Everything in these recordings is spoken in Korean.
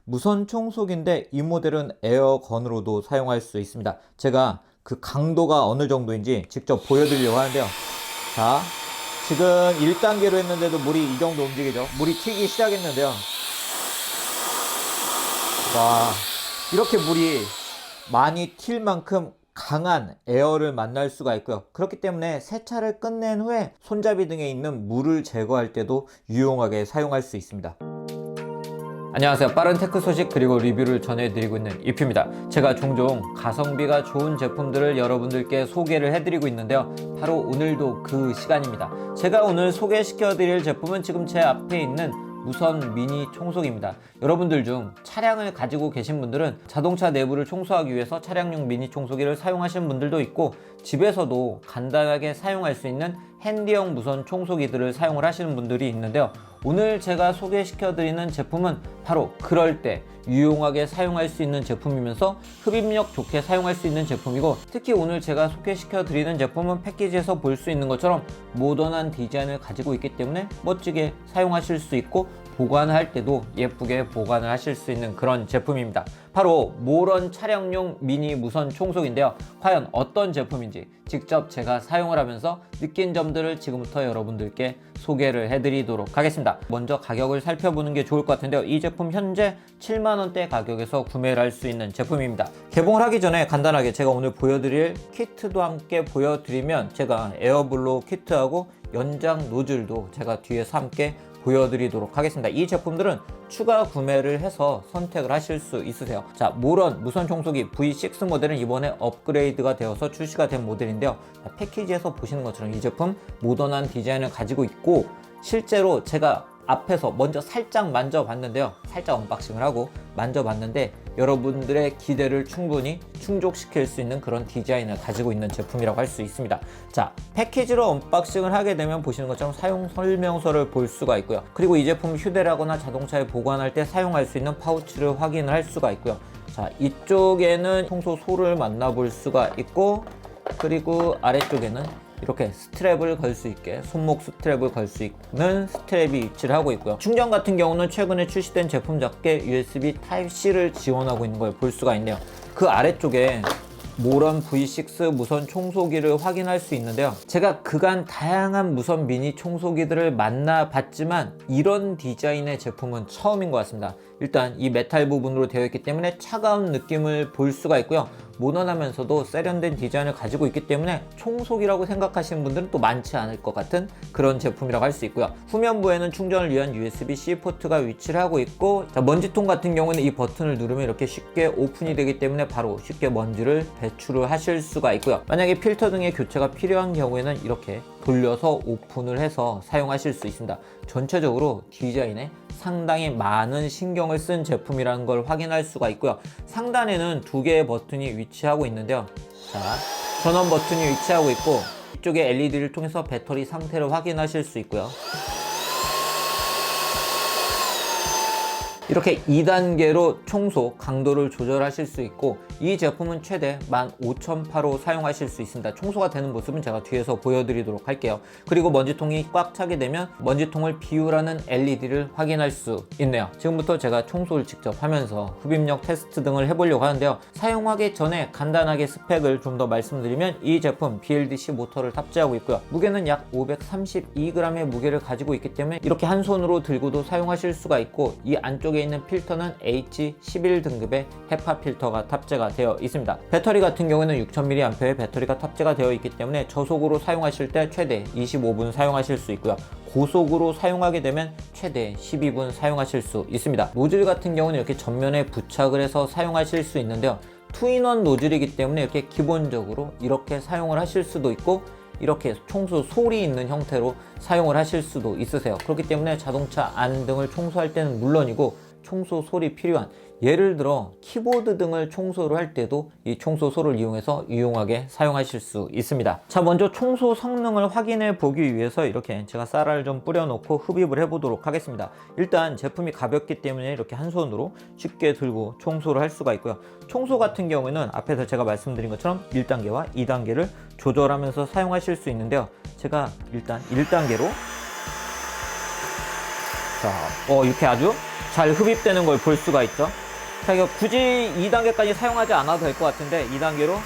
무선 청소기인데 이 모델은 에어건으로도 사용할 수 있습니다. 제가 그 강도가 어느 정도인지 직접 보여드리려고 하는데요. 자, 지금 1단계로 했는데도 물이 이 정도 움직이죠. 물이 튀기 시작했는데요. 와, 이렇게 물이 많이 튈 만큼 강한 에어를 만날 수가 있고요. 그렇기 때문에 세차를 끝낸 후에 손잡이 등에 있는 물을 제거할 때도 유용하게 사용할 수 있습니다. 안녕하세요. 빠른 테크 소식 그리고 리뷰를 전해드리고 있는 이프입니다. 제가 종종 가성비가 좋은 제품들을 여러분들께 소개를 해드리고 있는데요. 바로 오늘도 그 시간입니다. 제가 오늘 소개시켜드릴 제품은 지금 제 앞에 있는 무선 미니 청소기입니다. 여러분들 중 차량을 가지고 계신 분들은 자동차 내부를 청소하기 위해서 차량용 미니 청소기를 사용하시는 분들도 있고, 집에서도 간단하게 사용할 수 있는 핸디형 무선 청소기들을 사용을 하시는 분들이 있는데요. 오늘 제가 소개시켜드리는 제품은 바로 그럴 때 유용하게 사용할 수 있는 제품이면서 흡입력 좋게 사용할 수 있는 제품이고, 특히 오늘 제가 소개시켜드리는 제품은 패키지에서 볼 수 있는 것처럼 모던한 디자인을 가지고 있기 때문에 멋지게 사용하실 수 있고, 보관할 때도 예쁘게 보관을 하실 수 있는 그런 제품입니다. 바로 모런 차량용 미니 무선 청소기인데요. 과연 어떤 제품인지 직접 제가 사용을 하면서 느낀 점들을 지금부터 여러분들께 소개를 해드리도록 하겠습니다. 먼저 가격을 살펴보는 게 좋을 것 같은데요. 이 제품 현재 7만원대 가격에서 구매를 할 수 있는 제품입니다. 개봉을 하기 전에 간단하게 제가 오늘 보여드릴 키트도 함께 보여드리면, 제가 에어블로 키트하고 연장 노즐도 제가 뒤에서 함께 보여드리도록 하겠습니다. 이 제품들은 추가 구매를 해서 선택을 하실 수 있으세요. 자, 모런 무선 청소기 V6 모델은 이번에 업그레이드가 되어서 출시가 된 모델인데요. 패키지에서 보시는 것처럼 이 제품 모던한 디자인을 가지고 있고, 실제로 제가 앞에서 먼저 살짝 만져봤는데요. 살짝 언박싱을 하고 만져봤는데 여러분들의 기대를 충분히 충족시킬 수 있는 그런 디자인을 가지고 있는 제품이라고 할 수 있습니다. 자, 패키지로 언박싱을 하게 되면 보시는 것처럼 사용 설명서를 볼 수가 있고요. 그리고 이 제품 휴대하거나 자동차에 보관할 때 사용할 수 있는 파우치를 확인을 할 수가 있고요. 자, 이쪽에는 청소소를 만나볼 수가 있고, 그리고 아래쪽에는 이렇게 스트랩을 걸 수 있게, 손목 스트랩을 걸 수 있는 스트랩이 위치를 하고 있고요. 충전 같은 경우는 최근에 출시된 제품답게 USB Type-C를 지원하고 있는 걸 볼 수가 있네요. 그 아래쪽에 모런 V6 무선 청소기를 확인할 수 있는데요. 제가 그간 다양한 무선 미니 청소기들을 만나봤지만 이런 디자인의 제품은 처음인 것 같습니다. 일단 이 메탈 부분으로 되어 있기 때문에 차가운 느낌을 볼 수가 있고요. 모던하면서도 세련된 디자인을 가지고 있기 때문에 청소기라고 생각하시는 분들은 또 많지 않을 것 같은 그런 제품이라고 할 수 있고요. 후면부에는 충전을 위한 USB-C 포트가 위치를 하고 있고, 자, 먼지통 같은 경우는 이 버튼을 누르면 이렇게 쉽게 오픈이 되기 때문에 바로 쉽게 먼지를 배출을 하실 수가 있고요. 만약에 필터 등의 교체가 필요한 경우에는 이렇게 돌려서 오픈을 해서 사용하실 수 있습니다. 전체적으로 디자인에 상당히 많은 신경을 쓴 제품이라는 걸 확인할 수가 있고요. 상단에는 두 개의 버튼이 위치하고 있는데요. 자, 전원 버튼이 위치하고 있고, 이쪽에 LED를 통해서 배터리 상태를 확인하실 수 있고요. 이렇게 2단계로 청소 강도를 조절하실 수 있고, 이 제품은 최대 15,000파로 사용하실 수 있습니다. 청소가 되는 모습은 제가 뒤에서 보여드리도록 할게요. 그리고 먼지통이 꽉 차게 되면 먼지통을 비우라는 LED를 확인할 수 있네요. 지금부터 제가 청소를 직접 하면서 흡입력 테스트 등을 해보려고 하는데요. 사용하기 전에 간단하게 스펙을 좀 더 말씀드리면, 이 제품 BLDC 모터를 탑재하고 있고요. 무게는 약 532g의 무게를 가지고 있기 때문에 이렇게 한 손으로 들고도 사용하실 수가 있고, 이 안쪽에 있는 필터는 H11 등급의 헤파 필터가 탑재가 되어 있습니다. 배터리 같은 경우는 6000mAh의 배터리가 탑재가 되어 있기 때문에 저속으로 사용하실 때 최대 25분 사용하실 수 있고요. 고속으로 사용하게 되면 최대 12분 사용하실 수 있습니다. 노즐 같은 경우는 이렇게 전면에 부착을 해서 사용하실 수 있는데요. 투인원 노즐이기 때문에 이렇게 기본적으로 이렇게 사용을 하실 수도 있고, 이렇게 청소 솔이 있는 형태로 사용을 하실 수도 있으세요. 그렇기 때문에 자동차 안 등을 청소할 때는 물론이고, 청소 솔이 필요한, 예를 들어 키보드 등을 청소를 할 때도 이 청소 솔을 이용해서 유용하게 사용하실 수 있습니다. 자, 먼저 청소 성능을 확인해 보기 위해서 이렇게 제가 쌀알을 좀 뿌려 놓고 흡입을 해 보도록 하겠습니다. 일단 제품이 가볍기 때문에 이렇게 한 손으로 쉽게 들고 청소를 할 수가 있고요. 청소 같은 경우에는 앞에서 제가 말씀드린 것처럼 1단계와 2단계를 조절하면서 사용하실 수 있는데요. 제가 일단 1단계로 자, 이렇게 아주 잘 흡입되는 걸 볼 수가 있죠. 자, 이거 굳이 2단계까지 사용하지 않아도 될 것 같은데 2단계로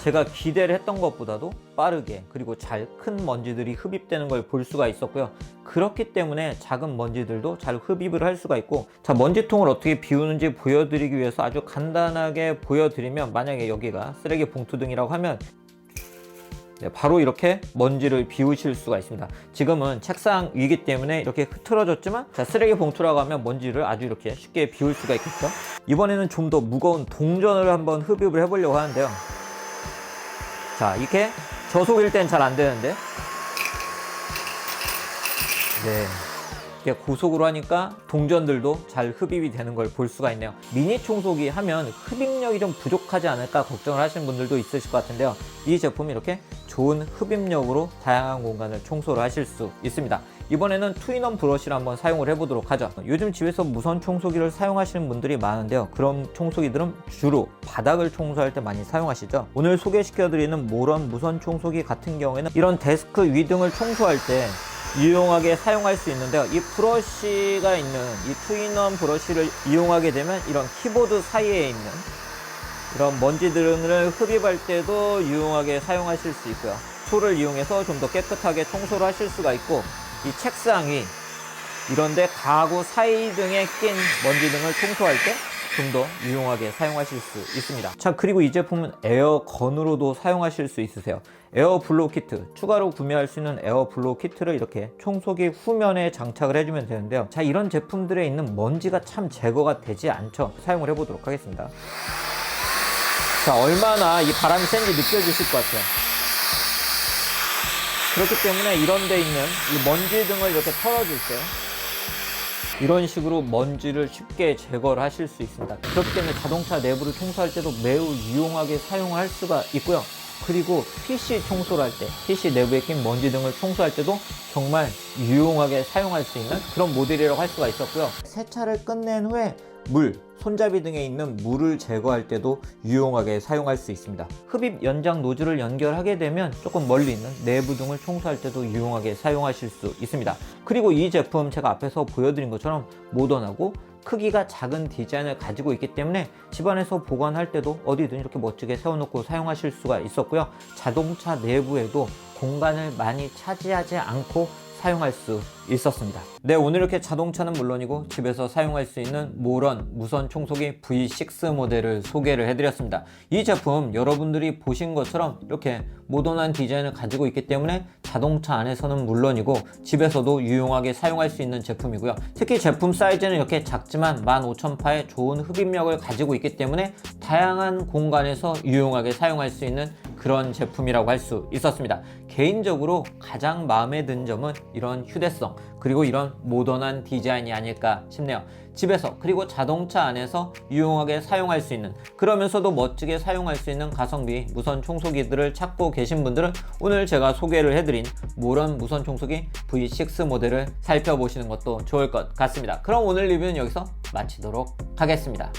제가 기대를 했던 것보다도 빠르게 그리고 잘 큰 먼지들이 흡입되는 걸 볼 수가 있었고요. 그렇기 때문에 작은 먼지들도 잘 흡입을 할 수가 있고, 자, 먼지통을 어떻게 비우는지 보여드리기 위해서 아주 간단하게 보여드리면, 만약에 여기가 쓰레기 봉투 등이라고 하면 바로 이렇게 먼지를 비우실 수가 있습니다. 지금은 책상 위이기 때문에 이렇게 흐트러졌지만, 자, 쓰레기 봉투라고 하면 먼지를 아주 이렇게 쉽게 비울 수가 있겠죠. 이번에는 좀 더 무거운 동전을 한번 흡입을 해보려고 하는데요. 자, 이렇게 저속일 땐 잘 안 되는데, 이렇게 고속으로 하니까 동전들도 잘 흡입이 되는 걸 볼 수가 있네요. 미니 청소기 하면 흡입력이 좀 부족하지 않을까 걱정을 하시는 분들도 있으실 것 같은데요. 이 제품이 이렇게 좋은 흡입력으로 다양한 공간을 청소를 하실 수 있습니다. 이번에는 투인원 브러쉬를 한번 사용을 해보도록 하죠. 요즘 집에서 무선 청소기를 사용하시는 분들이 많은데요. 그런 청소기들은 주로 바닥을 청소할 때 많이 사용하시죠. 오늘 소개시켜드리는 모런 무선 청소기 같은 경우에는 이런 데스크 위 등을 청소할 때 유용하게 사용할 수 있는데요. 이 브러쉬가 있는 이 투인원 브러쉬를 이용하게 되면 이런 키보드 사이에 있는 이런 먼지 등을 흡입할 때도 유용하게 사용하실 수 있고요. 툴을 이용해서 좀 더 깨끗하게 청소를 하실 수가 있고, 이 책상 위 이런데 가구 사이 등에 낀 먼지 등을 청소할 때 좀 더 유용하게 사용하실 수 있습니다. 자, 그리고 이 제품은 에어건으로도 사용하실 수 있으세요. 에어 블로우 키트, 추가로 구매할 수 있는 에어 블로우 키트를 이렇게 청소기 후면에 장착을 해주면 되는데요. 자, 이런 제품들에 있는 먼지가 참 제거가 되지 않죠. 사용을 해보도록 하겠습니다. 자, 얼마나 이 바람이 센지 느껴지실 것 같아요. 그렇기 때문에 이런 데 있는 이 먼지 등을 이렇게 털어줄 때 이런 식으로 먼지를 쉽게 제거를 하실 수 있습니다. 그렇기 때문에 자동차 내부를 청소할 때도 매우 유용하게 사용할 수가 있고요. 그리고 PC 청소를 할 때, PC 내부에 낀 먼지 등을 청소할 때도 정말 유용하게 사용할 수 있는 그런 모델이라고 할 수가 있었고요. 세차를 끝낸 후에 손잡이 등에 있는 물을 제거할 때도 유용하게 사용할 수 있습니다. 흡입 연장 노즐을 연결하게 되면 조금 멀리 있는 내부 등을 청소할 때도 유용하게 사용하실 수 있습니다. 그리고 이 제품 제가 앞에서 보여드린 것처럼 모던하고 크기가 작은 디자인을 가지고 있기 때문에 집안에서 보관할 때도 어디든 이렇게 멋지게 세워놓고 사용하실 수가 있었고요. 자동차 내부에도 공간을 많이 차지하지 않고 사용할 수 있었습니다. 네, 오늘 이렇게 자동차는 물론이고 집에서 사용할 수 있는 모런 무선 청소기 V6 모델을 소개를 해드렸습니다. 이 제품 여러분들이 보신 것처럼 이렇게 모던한 디자인을 가지고 있기 때문에 자동차 안에서는 물론이고 집에서도 유용하게 사용할 수 있는 제품이고요. 특히 제품 사이즈는 이렇게 작지만 15,000파의 좋은 흡입력을 가지고 있기 때문에 다양한 공간에서 유용하게 사용할 수 있는 그런 제품이라고 할 수 있었습니다. 개인적으로 가장 마음에 든 점은 이런 휴대성 그리고 이런 모던한 디자인이 아닐까 싶네요. 집에서 그리고 자동차 안에서 유용하게 사용할 수 있는, 그러면서도 멋지게 사용할 수 있는 가성비 무선 청소기들을 찾고 계신 분들은 오늘 제가 소개를 해드린 모런 무선 청소기 V6 모델을 살펴보시는 것도 좋을 것 같습니다. 그럼 오늘 리뷰는 여기서 마치도록 하겠습니다.